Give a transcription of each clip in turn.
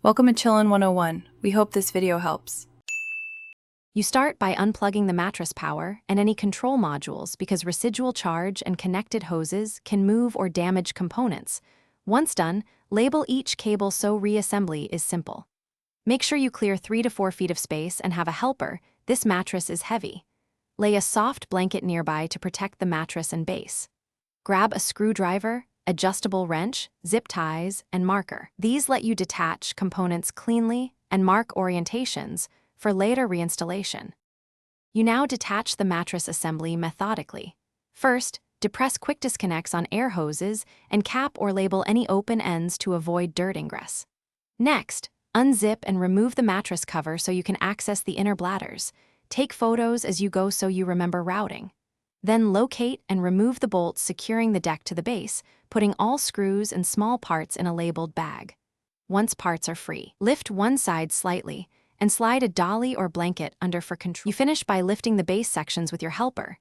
Welcome to Chillin' 101. We hope this video helps. You start by unplugging the mattress power and any control modules because residual charge and connected hoses can move or damage components. Once done, label each cable so reassembly is simple. Make sure you clear 3 to 4 feet of space and have a helper. This mattress is heavy. Lay a soft blanket nearby to protect the mattress and base. Grab a screwdriver, adjustable wrench, zip ties, and marker. These let you detach components cleanly and mark orientations for later reinstallation. You now detach the mattress assembly methodically. First, depress quick disconnects on air hoses and cap or label any open ends to avoid dirt ingress. Next, unzip and remove the mattress cover so you can access the inner bladders. Take photos as you go so you remember routing. Then locate and remove the bolts securing the deck to the base, putting all screws and small parts in a labeled bag. Once parts are free, lift one side slightly and slide a dolly or blanket under for control. You finish by lifting the base sections with your helper.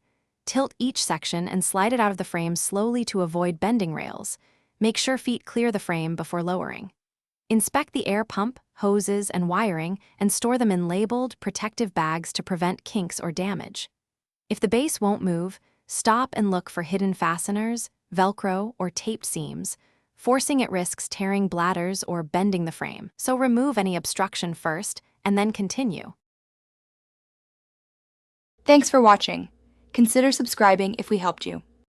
Tilt each section and slide it out of the frame slowly to avoid bending rails. Make sure feet clear the frame before lowering. Inspect the air pump, hoses, and wiring and store them in labeled, protective bags to prevent kinks or damage. If the base won't move, stop and look for hidden fasteners, Velcro, or taped seams. Forcing it risks tearing bladders or bending the frame, so remove any obstruction first and then continue. Thanks for watching. Consider subscribing if we helped you.